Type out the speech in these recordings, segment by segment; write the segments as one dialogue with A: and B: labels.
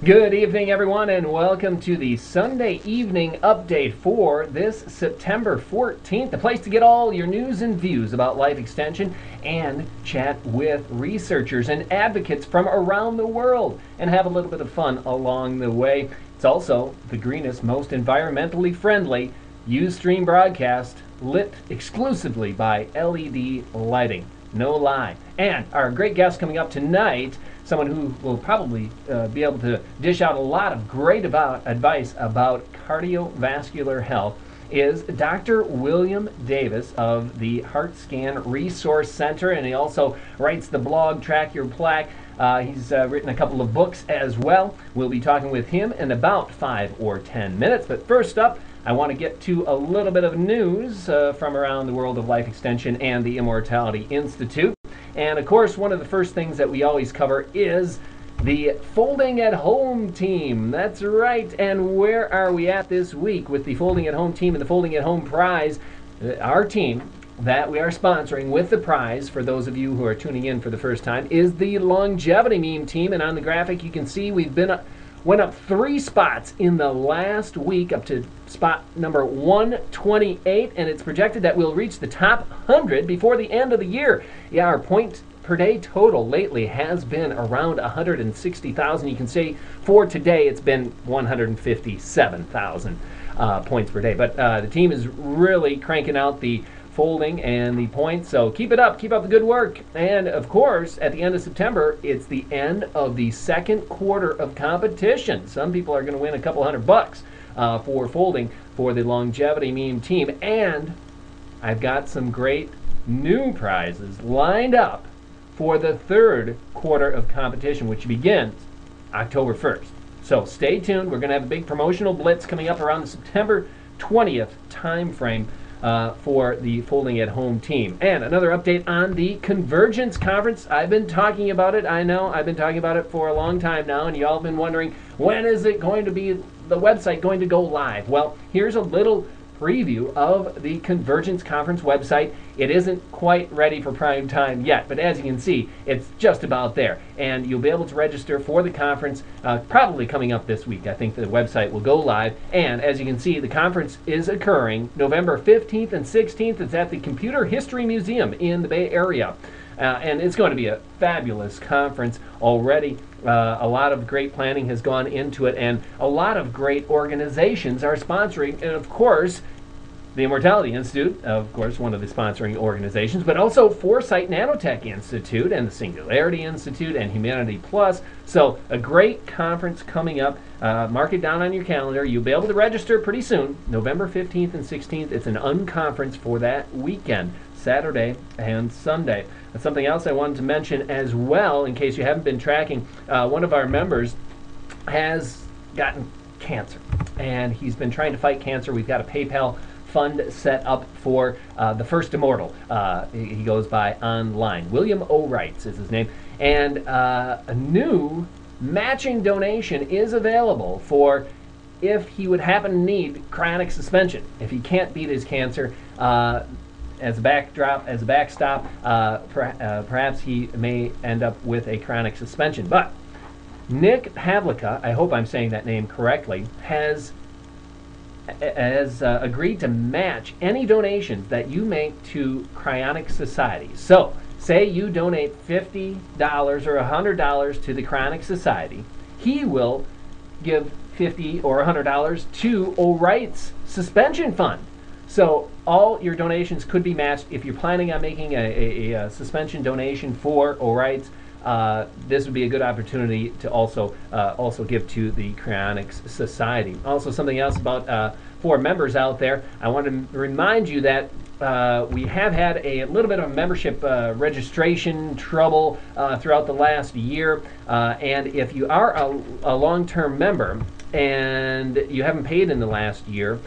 A: Good evening, everyone, and welcome to the Sunday evening update for this September 14th, the place to get all your news and views about life extension and chat with researchers and advocates from around the world and have a little bit of fun along the way. It's also the greenest, most environmentally friendly Ustream broadcast lit exclusively by LED lighting. No lie. And our great guest coming up tonight, someone who will probably be able to dish out a lot of great advice about cardiovascular health, is Dr. William Davis of the Heart Scan Resource Center, and he also writes the blog Track Your Plaque. He's written a couple of books as well. We'll be talking with him in about 5 or 10 minutes. But first up, I want to get to a little bit of news from around the world of life extension and the Immortality Institute. And of course, one of the first things that we always cover is the Folding at Home team. That's right. And where are we at this week with the Folding at Home team and the Folding at Home prize? Our team that we are sponsoring with the prize, for those of you who are tuning in for the first time, is the Longevity Meme team. And on the graphic, you can see we've went up 3 spots in the last week, up to spot number 128, and it's projected that we'll reach the top 100 before the end of the year. Yeah, our point per day total lately has been around 160,000. You can see for today it's been 157,000 points per day. But the team is really cranking out the folding and the points, so keep it up, keep up the good work. And of course, at the end of September, it's the end of the second quarter of competition. Some people are going to win a couple $100 for folding for the Longevity Meme team, and I've got some great new prizes lined up for the third quarter of competition, which begins October 1st. So stay tuned. We're going to have a big promotional blitz coming up around the September 20th time frame for the Folding at Home team. And another update on the Convergence Conference. I've been talking about it. I know I've been talking about it for a long time now, and y'all have been wondering, when is it going to be, the website going to go live? Well, here's a little preview of the Convergence Conference website. It isn't quite ready for prime time yet, but as you can see, it's just about there. And you'll be able to register for the conference probably coming up this week. I think the website will go live. And as you can see, the conference is occurring November 15th and 16th. It's at the Computer History Museum in the Bay Area. And it's going to be a fabulous conference already. A lot of great planning has gone into it, and a lot of great organizations are sponsoring. And of course, the Immortality Institute, of course, one of the sponsoring organizations, but also Foresight Nanotech Institute and the Singularity Institute and Humanity Plus. So a great conference coming up. Mark it down on your calendar. You'll be able to register pretty soon, November 15th and 16th. It's an unconference for that weekend, Saturday and Sunday. And something else I wanted to mention as well, in case you haven't been tracking, one of our members has gotten cancer, and he's been trying to fight cancer. We've got a PayPal fund set up for the First Immortal. He goes by online. William O. Wrights is his name. And a new matching donation is available for if he would happen to need cryonic suspension. If he can't beat his cancer, as a backstop, perhaps he may end up with a cryonic suspension. But Nick Havlicka, I hope I'm saying that name correctly, has agreed to match any donations that you make to Cryonic Society. So, say you donate $50 or $100 to the Cryonic Society, he will give $50 or $100 to O'Wright's suspension fund. So all your donations could be matched. If you're planning on making a suspension donation for O'Wright's, this would be a good opportunity to also give to the Cryonics Society. Also, something else about for members out there, I want to remind you that we have had a little bit of membership registration trouble throughout the last year, and if you are a long-term member and you haven't paid in the last year,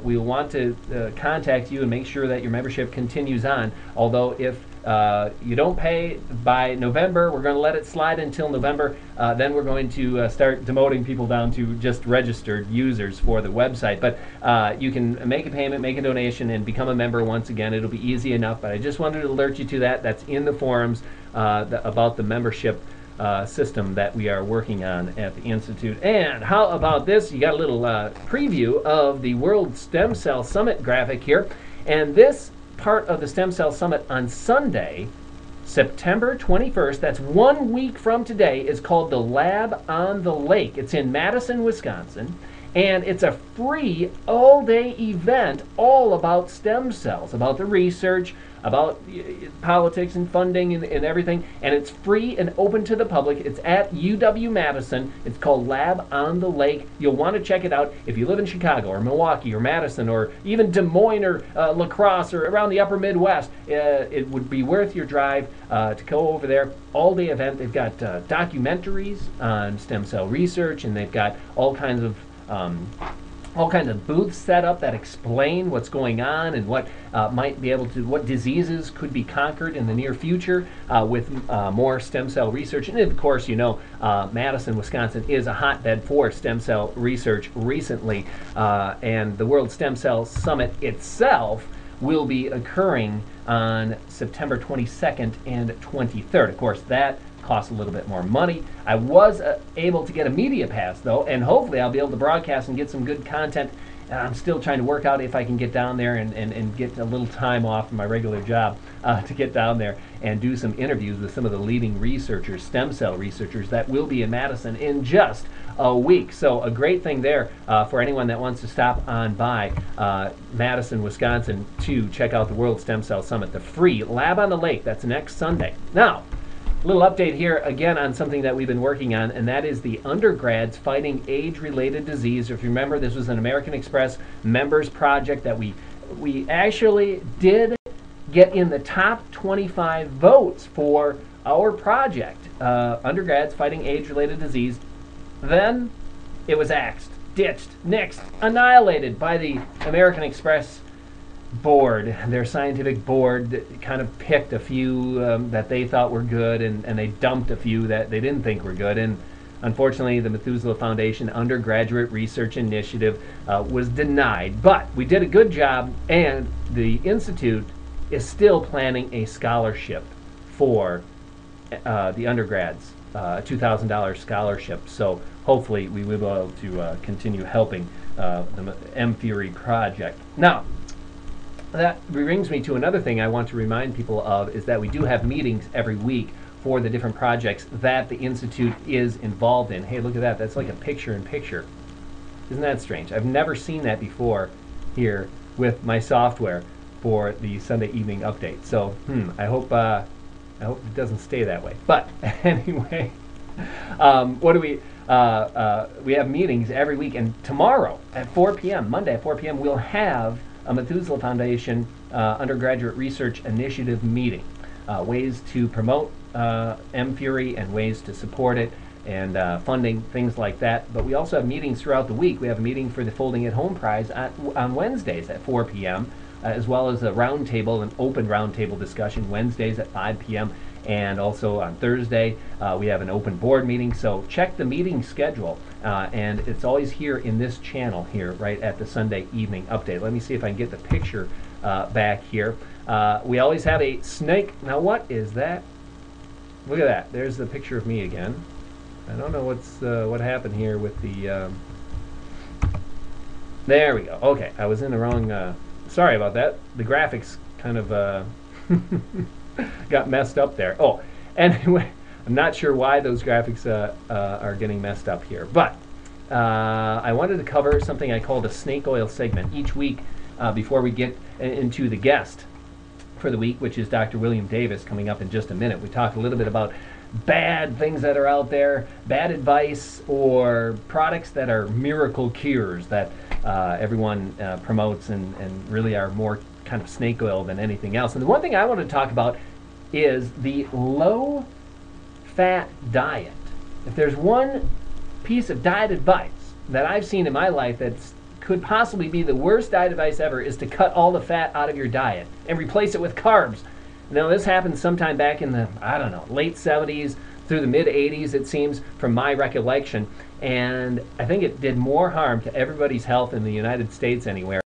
A: we want to contact you and make sure that your membership continues on. Although if you don't pay by November, we're going to let it slide until November. Then we're going to start demoting people down to just registered users for the website. But you can make a payment, make a donation, and become a member once again. It'll be easy enough. But I just wanted to alert you to that. That's in the forums about the membership system that we are working on at the Institute. And how about this? You got a little preview of the World Stem Cell Summit graphic here. And this part of the Stem Cell Summit on Sunday, September 21st, that's 1 week from today, is called the Lab on the Lake. It's in Madison, Wisconsin. And it's a free all-day event all about stem cells, about the research, about politics and funding and everything. And it's free and open to the public. It's at UW-Madison. It's called Lab on the Lake. You'll want to check it out if you live in Chicago or Milwaukee or Madison or even Des Moines or La Crosse or around the upper Midwest. It would be worth your drive to go over there. All-day event. They've got documentaries on stem cell research, and they've got all kinds of booths set up that explain what's going on and what what diseases could be conquered in the near future with more stem cell research. And of course, you know, Madison, Wisconsin is a hotbed for stem cell research recently, and the World Stem Cell Summit itself will be occurring on September 22nd and 23rd. Of course, that costs a little bit more money. I was able to get a media pass though, and hopefully I'll be able to broadcast and get some good content. And I'm still trying to work out if I can get down there and get a little time off from my regular job to get down there and do some interviews with some of the leading researchers, stem cell researchers, that will be in Madison in just a week. So a great thing there for anyone that wants to stop on by Madison, Wisconsin to check out the World Stem Cell Summit, the free Lab on the Lake. That's next Sunday. Now, a little update here again on something that we've been working on, and that is the undergrads fighting age-related disease. If you remember, this was an American Express members project that we actually did get in the top 25 votes for our project, undergrads fighting age-related disease. Then it was axed, ditched, nixed, annihilated by the American Express board. Their scientific board kind of picked a few that they thought were good, and they dumped a few that they didn't think were good. And unfortunately, the Methuselah Foundation Undergraduate Research Initiative was denied. But we did a good job, and the Institute is still planning a scholarship for the undergrads, a $2,000 scholarship. So hopefully we will be able to continue helping the M-Fury project. Now, that brings me to another thing I want to remind people of, is that we do have meetings every week for the different projects that the Institute is involved in. Hey, look at that. That's like a picture-in-picture. Isn't that strange? I've never seen that before here with my software for the Sunday evening update. So, I hope it doesn't stay that way. But anyway, what do we have meetings every week, and tomorrow at 4 p.m., Monday at 4 p.m., we'll have a Methuselah Foundation Undergraduate Research Initiative meeting. Ways to promote M-Fury and ways to support it, and funding, things like that. But we also have meetings throughout the week. We have a meeting for the Folding at Home Prize on Wednesdays at 4 p.m., as well as a roundtable, an open roundtable discussion Wednesdays at 5 p.m. And also on Thursday, we have an open board meeting. So check the meeting schedule. And it's always here in this channel here, right at the Sunday evening update. Let me see if I can get the picture back here. We always have a snake. Now, what is that? Look at that. There's the picture of me again. I don't know what happened here with the... There we go. Okay, I was in the wrong... sorry about that. The graphics kind of... got messed up there. Oh, anyway, I'm not sure why those graphics are getting messed up here, but I wanted to cover something I called a snake oil segment each week before we get into the guest for the week, which is Dr. William Davis, coming up in just a minute. We talk a little bit about bad things that are out there, bad advice, or products that are miracle cures that everyone promotes and really are more kind of snake oil than anything else. And the one thing I want to talk about is the low-fat diet. If there's one piece of diet advice that I've seen in my life that could possibly be the worst diet advice ever, is to cut all the fat out of your diet and replace it with carbs. Now, this happened sometime back in the, I don't know, late 70s through the mid 80s, it seems, from my recollection. And I think it did more harm to everybody's health in the United States anywhere